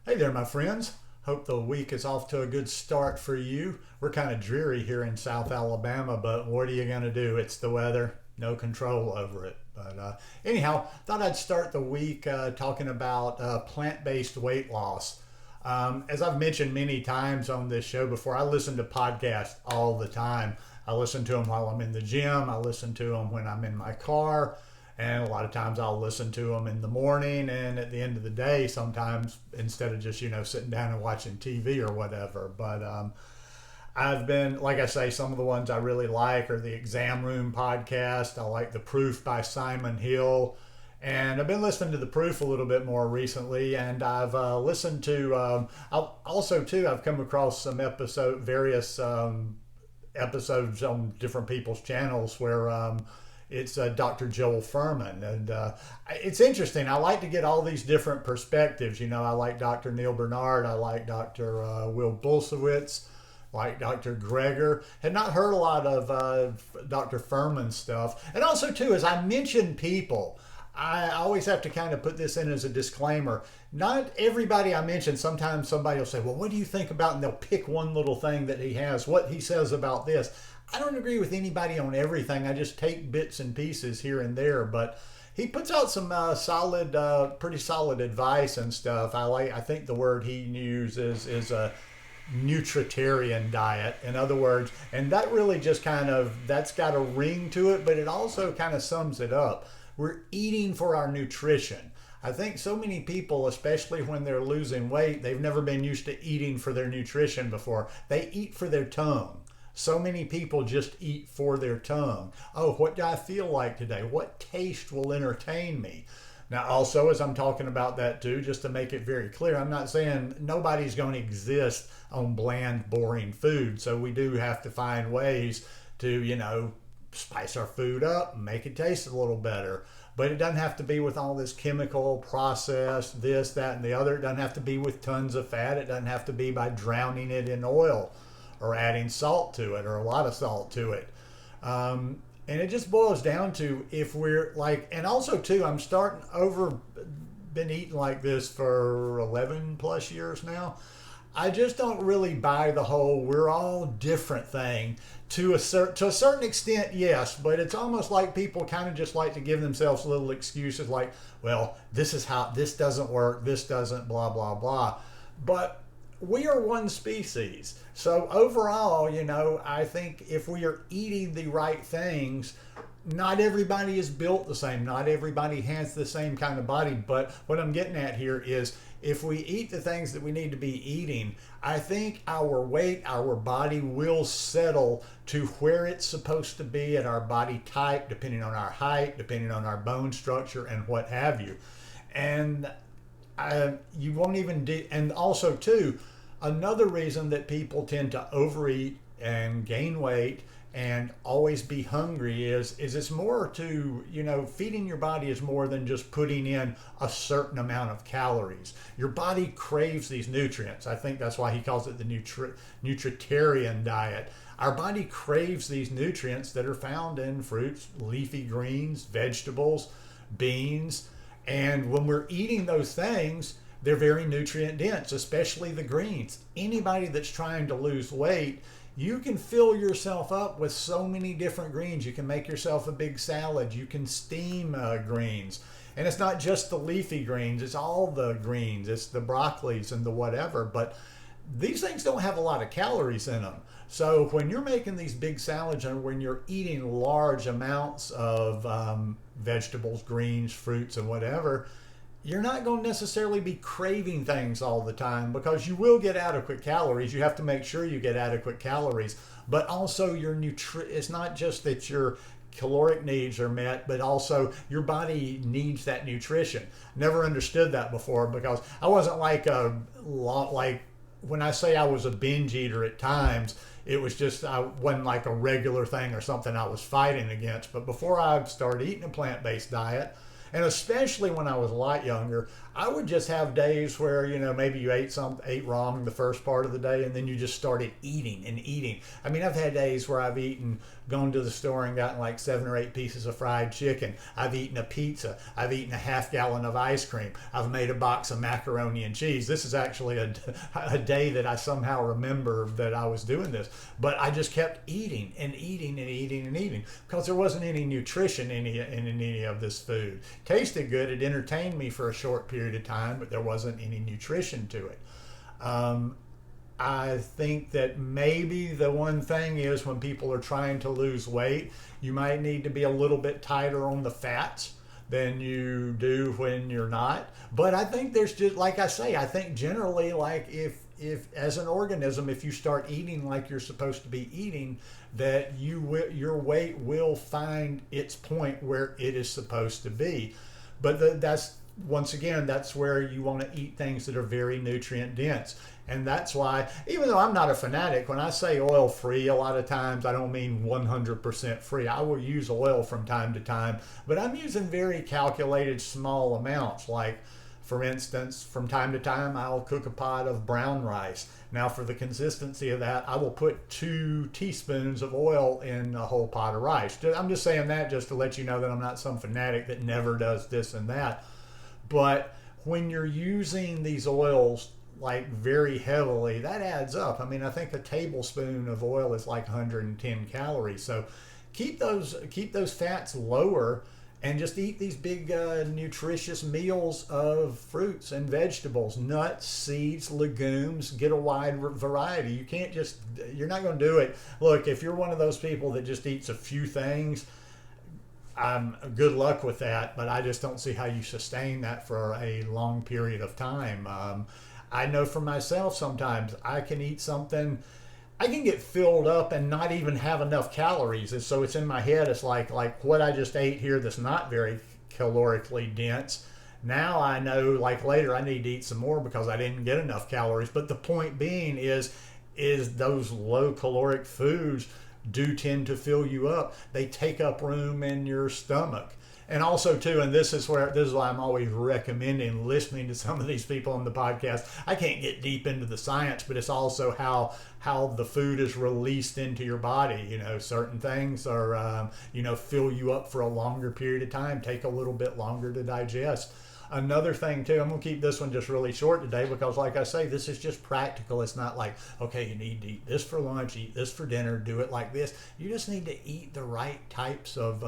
Hey there, my friends. Hope the week is off to a good start for you. We're kind of dreary here in South Alabama, but what are you going to do? It's the weather, no control over it. But anyhow, thought I'd start the week talking about plant based weight loss. As I've mentioned many times on this show before, I listen to podcasts all the time. I listen to them while I'm in the gym, I listen to them when I'm in my car. And a lot of times I'll listen to them in the morning and at the end of the day, sometimes instead of just, sitting down and watching TV or whatever. But I've been, like I say, some of the ones I really like are the Exam Room podcast. I like The Proof by Simon Hill. And I've been listening to The Proof a little bit more recently. And I've listened to, I've come across some various episodes on different people's channels where, it's Dr. Joel Furman. And it's interesting. I like to get all these different perspectives. I like Dr. Neil Bernard. I like Dr. Will Bulsiewicz, like Dr. Greger. Had not heard a lot of Dr. Furman's stuff. And also, too, as I mention people, I always have to kind of put this in as a disclaimer. Not everybody I mention, sometimes somebody will say, well, what do you think about? And they'll pick one little thing that he has, what he says about this. I don't agree with anybody on everything. I just take bits and pieces here and there. But he puts out some pretty solid advice and stuff. I think the word he uses is a nutritarian diet. In other words, and that really just that's got a ring to it, but it also kind of sums it up. We're eating for our nutrition. I think so many people, especially when they're losing weight, they've never been used to eating for their nutrition before. They eat for their tongue. So many people just eat for their tongue. Oh, what do I feel like today? What taste will entertain me? Now, also, as I'm talking about that too, just to make it very clear, I'm not saying nobody's going to exist on bland, boring food. So we do have to find ways to, spice our food up, make it taste a little better. But it doesn't have to be with all this chemical process, this, that, and the other. It doesn't have to be with tons of fat. It doesn't have to be by drowning it in oil or adding salt to it or a lot of salt to it. And it just boils down to if we're like, and also too, been eating like this for 11 plus years now. I just don't really buy the whole we're all different thing to a certain extent, yes, but it's almost like people kind of just like to give themselves little excuses like, well, this is how this doesn't work, this doesn't, blah, blah, blah. But we are one species. So overall, I think if we are eating the right things, not everybody is built the same. Not everybody has the same kind of body. But what I'm getting at here is if we eat the things that we need to be eating, I think our weight, our body will settle to where it's supposed to be at our body type, depending on our height, depending on our bone structure, and what have you. And you won't even and also too, another reason that people tend to overeat and gain weight and always be hungry is it's more to, feeding your body is more than just putting in a certain amount of calories. Your body craves these nutrients. I think that's why he calls it the nutritarian diet. Our body craves these nutrients that are found in fruits, leafy greens, vegetables, beans. And when we're eating those things, they're very nutrient dense, especially the greens. Anybody that's trying to lose weight, you can fill yourself up with so many different greens. You can make yourself a big salad. You can steam greens. And it's not just the leafy greens, it's all the greens. It's the broccolis and the whatever. But these things don't have a lot of calories in them. So when you're making these big salads and when you're eating large amounts of vegetables, greens, fruits, and whatever, you're not going to necessarily be craving things all the time because you will get adequate calories. You have to make sure you get adequate calories, but also it's not just that your caloric needs are met, but also your body needs that nutrition. Never understood that before because I wasn't like when I say I was a binge eater at times, it was just, I wasn't like a regular thing or something I was fighting against. But before I started eating a plant-based diet, and especially when I was a lot younger, I would just have days where, maybe you ate wrong the first part of the day, and then you just started eating and eating. I mean, I've had days where I've gone to the store and gotten like 7 or 8 pieces of fried chicken. I've eaten a pizza. I've eaten a half gallon of ice cream. I've made a box of macaroni and cheese. This is actually a day that I somehow remember that I was doing this. But I just kept eating and eating and eating and eating because there wasn't any nutrition in any of this food. Tasted good. It entertained me for a short period of time, but there wasn't any nutrition to it. I think that maybe the one thing is when people are trying to lose weight, you might need to be a little bit tighter on the fats than you do when you're not. But I think there's just, like I say, I think generally, like if as an organism, if you start eating like you're supposed to be eating, that your weight will find its point where it is supposed to be. But that's once again, that's where you want to eat things that are very nutrient dense. And that's why, even though I'm not a fanatic, when I say oil free, a lot of times I don't mean 100% free. I will use oil from time to time, but I'm using very calculated small amounts. Like, for instance, from time to time, I'll cook a pot of brown rice. Now, for the consistency of that, I will put 2 teaspoons of oil in a whole pot of rice. I'm just saying that just to let you know that I'm not some fanatic that never does this and that. But when you're using these oils like very heavily, that adds up. I mean, I think a tablespoon of oil is like 110 calories. So keep those fats lower and just eat these big nutritious meals of fruits and vegetables, nuts, seeds, legumes. Get a wide variety. You're not going to do it. Look, if you're one of those people that just eats a few things, good luck with that, but I just don't see how you sustain that for a long period of time. I know for myself, sometimes I can eat something, I can get filled up and not even have enough calories. And so it's in my head, it's like what I just ate here that's not very calorically dense. Now I know, like, later I need to eat some more because I didn't get enough calories. But the point being is those low caloric foods do tend to fill you up. They take up room in your stomach. And also too, and this is why I'm always recommending listening to some of these people on the podcast. I can't get deep into the science, but it's also how the food is released into your body. Certain things are, fill you up for a longer period of time, take a little bit longer to digest. Another thing too, I'm going to keep this one just really short today because, like I say, this is just practical. It's not like, okay, you need to eat this for lunch, eat this for dinner, do it like this. You just need to eat the right types of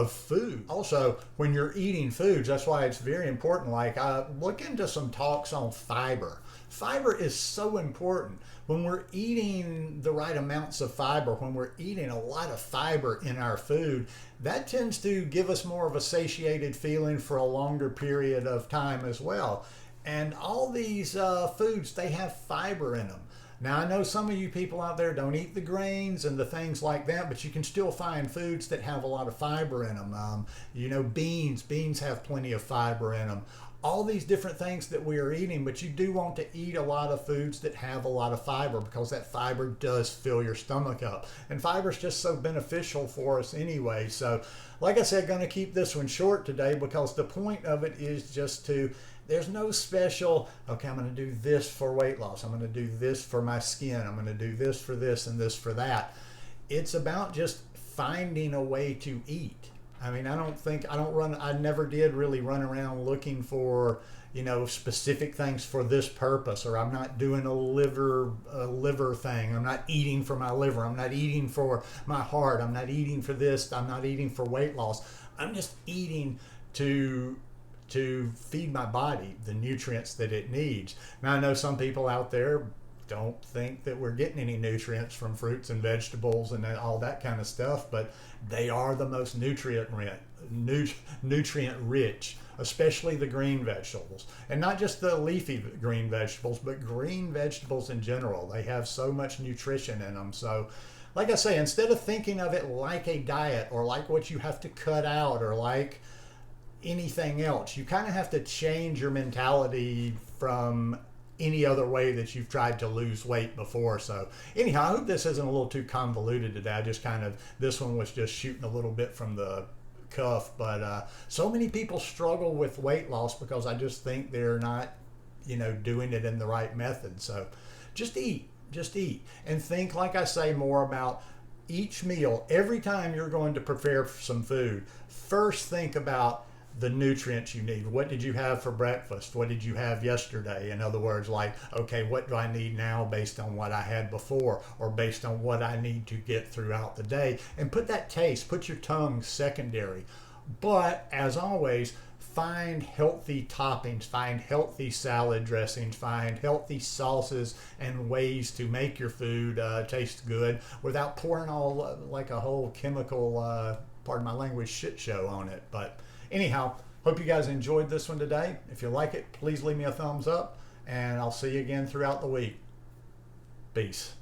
food. Also, when you're eating foods, that's why it's very important. Like, look into some talks on fiber. Fiber is so important. When we're eating the right amounts of fiber, when we're eating a lot of fiber in our food, that tends to give us more of a satiated feeling for a longer period of time as well. And all these foods, they have fiber in them. Now, I know some of you people out there don't eat the grains and the things like that, but you can still find foods that have a lot of fiber in them. Beans have plenty of fiber in them. All these different things that we are eating, but you do want to eat a lot of foods that have a lot of fiber because that fiber does fill your stomach up. And fiber is just so beneficial for us anyway. So, like I said, going to keep this one short today because the point of it is just there's no special, okay, I'm going to do this for weight loss. I'm going to do this for my skin. I'm going to do this for this and this for that. It's about just finding a way to eat. I mean, I never did really run around looking for, specific things for this purpose, or I'm not doing a liver thing. I'm not eating for my liver. I'm not eating for my heart. I'm not eating for this. I'm not eating for weight loss. I'm just eating to feed my body the nutrients that it needs. Now, I know some people out there don't think that we're getting any nutrients from fruits and vegetables and all that kind of stuff, but they are the most nutrient rich, especially the green vegetables. And not just the leafy green vegetables, but green vegetables in general. They have so much nutrition in them. So, like I say, instead of thinking of it like a diet or like what you have to cut out or like anything else, you kind of have to change your mentality from any other way that you've tried to lose weight before. So anyhow, I hope this isn't a little too convoluted today. I just this one was just shooting a little bit from the cuff, but so many people struggle with weight loss because I just think they're not, doing it in the right method. So just eat, and think, like I say, more about each meal. Every time you're going to prepare some food, first think about the nutrients you need. What did you have for breakfast? What did you have yesterday? In other words, like, okay, what do I need now based on what I had before, or based on what I need to get throughout the day? And put that taste, put your tongue secondary. But as always, find healthy toppings, find healthy salad dressings, find healthy sauces and ways to make your food taste good without pouring all like a whole chemical, pardon my language, shit show on it. But anyhow, hope you guys enjoyed this one today. If you like it, please leave me a thumbs up, and I'll see you again throughout the week. Peace.